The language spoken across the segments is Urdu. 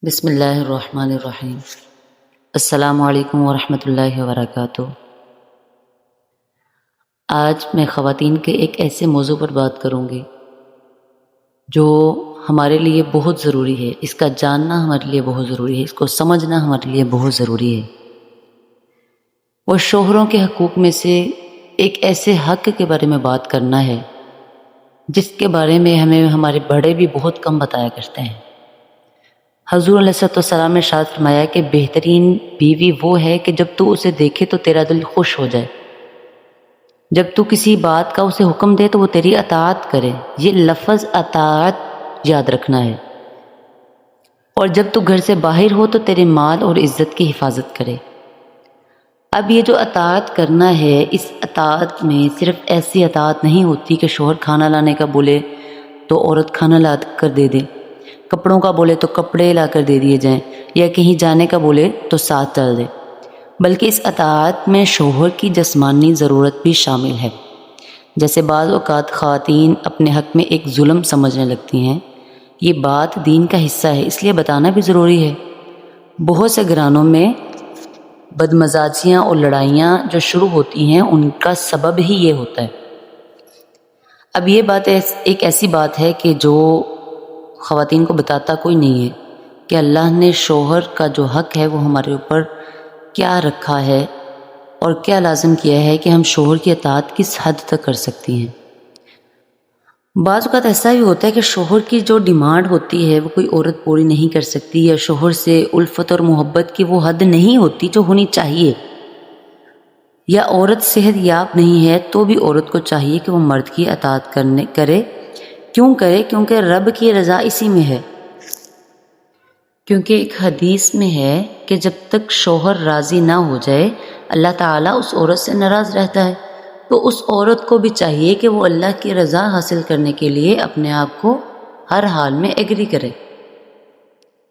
بسم اللہ الرحمن الرحیم۔ السلام علیکم ورحمۃ اللہ وبرکاتہ۔ آج میں خواتین کے ایک ایسے موضوع پر بات کروں گی جو ہمارے لیے بہت ضروری ہے، اس کا جاننا ہمارے لیے بہت ضروری ہے، اس کو سمجھنا ہمارے لیے بہت ضروری ہے۔ وہ شوہروں کے حقوق میں سے ایک ایسے حق کے بارے میں بات کرنا ہے جس کے بارے میں ہمیں ہمارے بڑے بھی بہت کم بتایا کرتے ہیں۔ حضور علیہ السلام نے ارشاد فرمایا کہ بہترین بیوی وہ ہے کہ جب تو اسے دیکھے تو تیرا دل خوش ہو جائے، جب تو کسی بات کا اسے حکم دے تو وہ تیری اطاعت کرے۔ یہ لفظ اطاعت یاد رکھنا ہے۔ اور جب تو گھر سے باہر ہو تو تیرے مال اور عزت کی حفاظت کرے۔ اب یہ جو اطاعت کرنا ہے، اس اطاعت میں صرف ایسی اطاعت نہیں ہوتی کہ شوہر کھانا لانے کا بولے تو عورت کھانا لا کر دے دے، کپڑوں کا بولے تو کپڑے لا کر دے دیے جائیں، یا کہیں جانے کا بولے تو ساتھ چل دے، بلکہ اس اطاعت میں شوہر کی جسمانی ضرورت بھی شامل ہے۔ جیسے بعض اوقات خواتین اپنے حق میں ایک ظلم سمجھنے لگتی ہیں، یہ بات دین کا حصہ ہے، اس لیے بتانا بھی ضروری ہے۔ بہت سے گھرانوں میں بدمزاجیاں اور لڑائیاں جو شروع ہوتی ہیں ان کا سبب ہی یہ ہوتا ہے۔ اب یہ بات ایک ایسی بات ہے کہ جو خواتین کو بتاتا کوئی نہیں ہے کہ اللہ نے شوہر کا جو حق ہے وہ ہمارے اوپر کیا رکھا ہے اور کیا لازم کیا ہے کہ ہم شوہر کی اطاعت کس حد تک کر سکتی ہیں۔ بعض اوقات ایسا بھی ہوتا ہے کہ شوہر کی جو ڈیمانڈ ہوتی ہے وہ کوئی عورت پوری نہیں کر سکتی، یا شوہر سے الفت اور محبت کی وہ حد نہیں ہوتی جو ہونی چاہیے، یا عورت صحت یاب نہیں ہے تو بھی عورت کو چاہیے کہ وہ مرد کی اطاعت کرے۔ کیوں کرے؟ کیونکہ رب کی رضا اسی میں ہے۔ کیونکہ ایک حدیث میں ہے کہ جب تک شوہر راضی نہ ہو جائے اللہ تعالیٰ اس عورت سے ناراض رہتا ہے، تو اس عورت کو بھی چاہیے کہ وہ اللہ کی رضا حاصل کرنے کے لیے اپنے آپ کو ہر حال میں ایگری کرے۔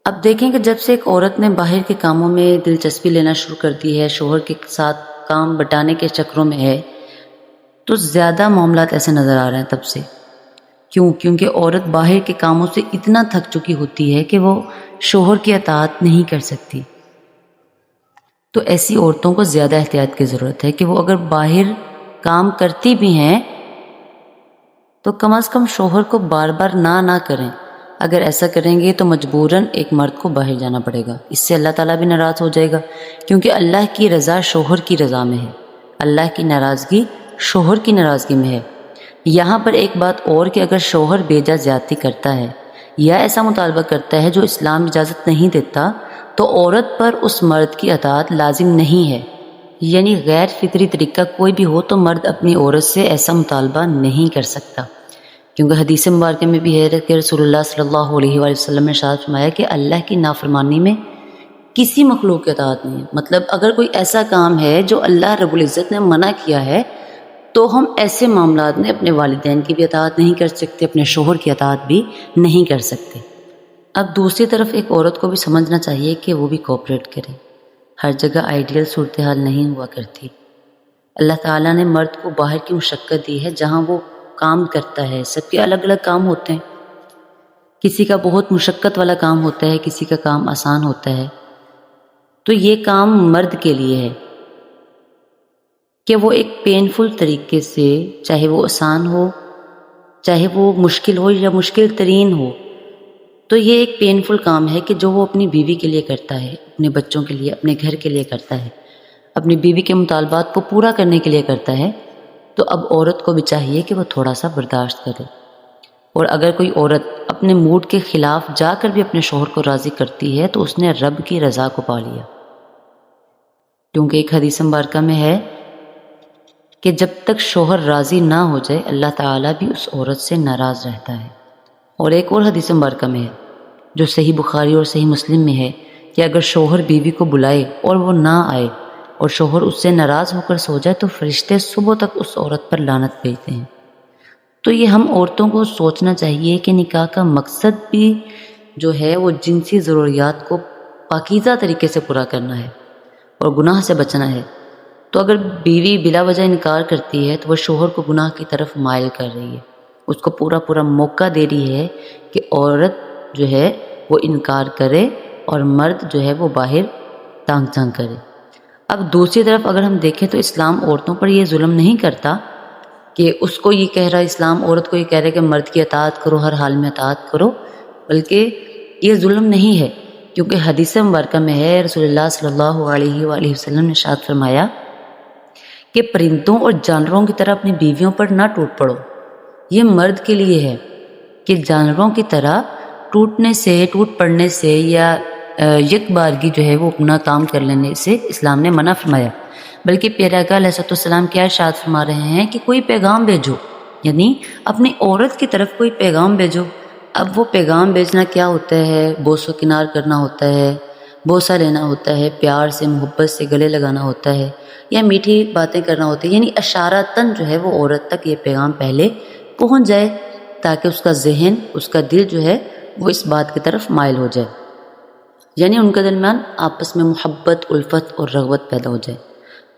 اب دیکھیں کہ جب سے ایک عورت نے باہر کے کاموں میں دلچسپی لینا شروع کر دی ہے، شوہر کے ساتھ کام بٹانے کے چکروں میں ہے، تو زیادہ معاملات ایسے نظر آ رہے ہیں تب سے۔ کیوں؟ کیونکہ عورت باہر کے کاموں سے اتنا تھک چکی ہوتی ہے کہ وہ شوہر کی اطاعت نہیں کر سکتی۔ تو ایسی عورتوں کو زیادہ احتیاط کی ضرورت ہے کہ وہ اگر باہر کام کرتی بھی ہیں تو کم از کم شوہر کو بار بار نہ کریں۔ اگر ایسا کریں گے تو مجبوراً ایک مرد کو باہر جانا پڑے گا، اس سے اللہ تعالیٰ بھی ناراض ہو جائے گا، کیونکہ اللہ کی رضا شوہر کی رضا میں ہے، اللہ کی ناراضگی شوہر کی ناراضگی میں ہے۔ یہاں پر ایک بات اور کہ اگر شوہر بیجا زیادتی کرتا ہے یا ایسا مطالبہ کرتا ہے جو اسلام اجازت نہیں دیتا، تو عورت پر اس مرد کی اطاعت لازم نہیں ہے۔ یعنی غیر فطری طریقہ کوئی بھی ہو تو مرد اپنی عورت سے ایسا مطالبہ نہیں کر سکتا، کیونکہ حدیث مبارکہ میں بھی ہے کہ رسول اللہ صلی اللہ علیہ وآلہ وسلم نے ارشاد فرمایا کہ اللہ کی نافرمانی میں کسی مخلوق کی اطاعت نہیں ہے۔ مطلب اگر کوئی ایسا کام ہے جو اللہ رب العزت نے منع کیا ہے تو ہم ایسے معاملات میں اپنے والدین کی بھی اطاعت نہیں کر سکتے، اپنے شوہر کی اطاعت بھی نہیں کر سکتے۔ اب دوسری طرف ایک عورت کو بھی سمجھنا چاہیے کہ وہ بھی کوآپریٹ کرے۔ ہر جگہ آئیڈیل صورتحال نہیں ہوا کرتی۔ اللہ تعالیٰ نے مرد کو باہر کی مشقت دی ہے، جہاں وہ کام کرتا ہے، سب کے الگ الگ کام ہوتے ہیں، کسی کا بہت مشقت والا کام ہوتا ہے، کسی کا کام آسان ہوتا ہے، تو یہ کام مرد کے لیے ہے کہ وہ ایک پینفل طریقے سے، چاہے وہ آسان ہو چاہے وہ مشکل ہو یا مشکل ترین ہو، تو یہ ایک پینفل کام ہے کہ جو وہ اپنی بیوی کے لیے کرتا ہے، اپنے بچوں کے لیے، اپنے گھر کے لیے کرتا ہے، اپنی بیوی کے مطالبات کو پورا کرنے کے لیے کرتا ہے۔ تو اب عورت کو بھی چاہیے کہ وہ تھوڑا سا برداشت کرے، اور اگر کوئی عورت اپنے موڈ کے خلاف جا کر بھی اپنے شوہر کو راضی کرتی ہے تو اس نے رب کی رضا کو پا لیا، کیونکہ ایک حدیث مبارکہ میں ہے کہ جب تک شوہر راضی نہ ہو جائے اللہ تعالیٰ بھی اس عورت سے ناراض رہتا ہے۔ اور ایک اور حدیث مبارکہ میں ہے جو صحیح بخاری اور صحیح مسلم میں ہے کہ اگر شوہر بیوی کو بلائے اور وہ نہ آئے اور شوہر اس سے ناراض ہو کر سو جائے تو فرشتے صبح تک اس عورت پر لعنت بھیجتے ہیں۔ تو یہ ہم عورتوں کو سوچنا چاہیے کہ نکاح کا مقصد بھی جو ہے وہ جنسی ضروریات کو پاکیزہ طریقے سے پورا کرنا ہے اور گناہ سے بچنا ہے۔ تو اگر بیوی بلا وجہ انکار کرتی ہے تو وہ شوہر کو گناہ کی طرف مائل کر رہی ہے، اس کو پورا موقع دے رہی ہے کہ عورت جو ہے وہ انکار کرے اور مرد جو ہے وہ باہر تانگ جھانک کرے۔ اب دوسری طرف اگر ہم دیکھیں تو اسلام عورتوں پر یہ ظلم نہیں کرتا کہ اس کو یہ کہہ رہا اسلام عورت کو یہ کہہ رہا ہے کہ مرد کی اطاعت کرو، ہر حال میں اطاعت کرو، بلکہ یہ ظلم نہیں ہے، کیونکہ حدیث مبارکہ میں ہے رسول اللہ صلی اللہ علیہ وآلہ وسلم نے ارشاد فرمایا کہ پرندوں اور جانوروں کی طرح اپنی بیویوں پر نہ ٹوٹ پڑو۔ یہ مرد کے لیے ہے کہ جانوروں کی طرح ٹوٹ پڑنے سے یا یک بارگی جو ہے وہ اپنا کام کر لینے سے اسلام نے منع فرمایا، بلکہ پیارے آقا علیہ السلام کیا ارشاد فرما رہے ہیں کہ کوئی پیغام بھیجو، یعنی اپنی عورت کی طرف کوئی پیغام بھیجو۔ اب وہ پیغام بھیجنا کیا ہوتا ہے؟ بوس و کنار کرنا ہوتا ہے، بوسہ لینا ہوتا ہے، پیار سے محبت سے گلے لگانا ہوتا ہے، یا میٹھی باتیں کرنا ہوتا ہے، یعنی اشارتاً جو ہے وہ عورت تک یہ پیغام پہلے پہنچ جائے تاکہ اس کا ذہن، اس کا دل جو ہے وہ اس بات کی طرف مائل ہو جائے، یعنی ان کے درمیان آپس میں محبت، الفت اور رغبت پیدا ہو جائے۔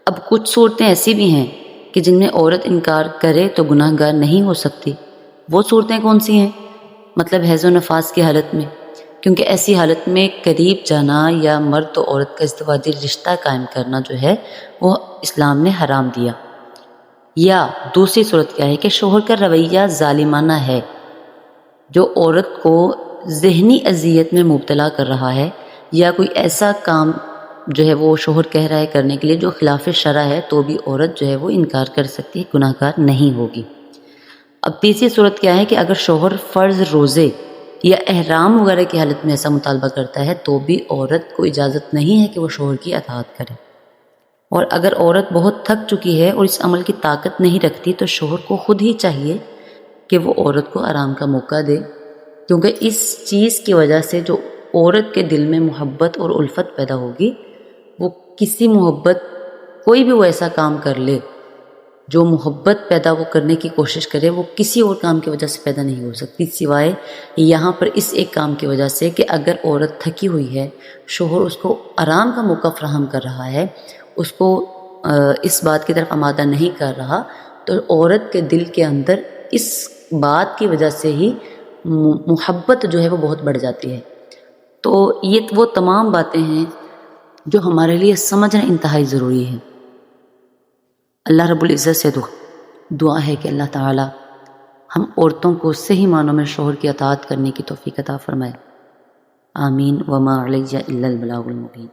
اب کچھ صورتیں ایسی بھی ہیں کہ جن میں عورت انکار کرے تو گناہ گار نہیں ہو سکتی۔ وہ صورتیں کون سی ہیں؟ مطلب حیض و نفاس کی حالت میں، کیونکہ ایسی حالت میں قریب جانا یا مرد و عورت کا ازدواجی رشتہ قائم کرنا جو ہے وہ اسلام نے حرام دیا۔ یا دوسری صورت کیا ہے کہ شوہر کا رویہ ظالمانہ ہے، جو عورت کو ذہنی اذیت میں مبتلا کر رہا ہے، یا کوئی ایسا کام جو ہے وہ شوہر کہہ رہا ہے کرنے کے لیے جو خلاف شرع ہے، تو بھی عورت جو ہے وہ انکار کر سکتی ہے، گناہ گار نہیں ہوگی۔ اب تیسری صورت کیا ہے کہ اگر شوہر فرض روزے یا احرام وغیرہ کی حالت میں ایسا مطالبہ کرتا ہے تو بھی عورت کو اجازت نہیں ہے کہ وہ شوہر کی اطاعت کرے۔ اور اگر عورت بہت تھک چکی ہے اور اس عمل کی طاقت نہیں رکھتی تو شوہر کو خود ہی چاہیے کہ وہ عورت کو آرام کا موقع دے، کیونکہ اس چیز کی وجہ سے جو عورت کے دل میں محبت اور الفت پیدا ہوگی، وہ کسی محبت، کوئی بھی وہ ایسا کام کر لے جو محبت پیدا وہ کرنے کی کوشش کرے، وہ کسی اور کام کی وجہ سے پیدا نہیں ہو سکتی سوائے یہاں پر اس ایک کام کی وجہ سے کہ اگر عورت تھکی ہوئی ہے، شوہر اس کو آرام کا موقع فراہم کر رہا ہے، اس کو اس بات کی طرف آمادہ نہیں کر رہا، تو عورت کے دل کے اندر اس بات کی وجہ سے ہی محبت جو ہے وہ بہت بڑھ جاتی ہے۔ تو یہ وہ تمام باتیں ہیں جو ہمارے لیے سمجھنا انتہائی ضروری ہے۔ اللہ رب العزت سے دعا ہے کہ اللہ تعالی ہم عورتوں کو صحیح معنوں میں شوہر کی اطاعت کرنے کی توفیق عطا فرمائے۔ آمین۔ وما علیہ الا البلاغ المبین۔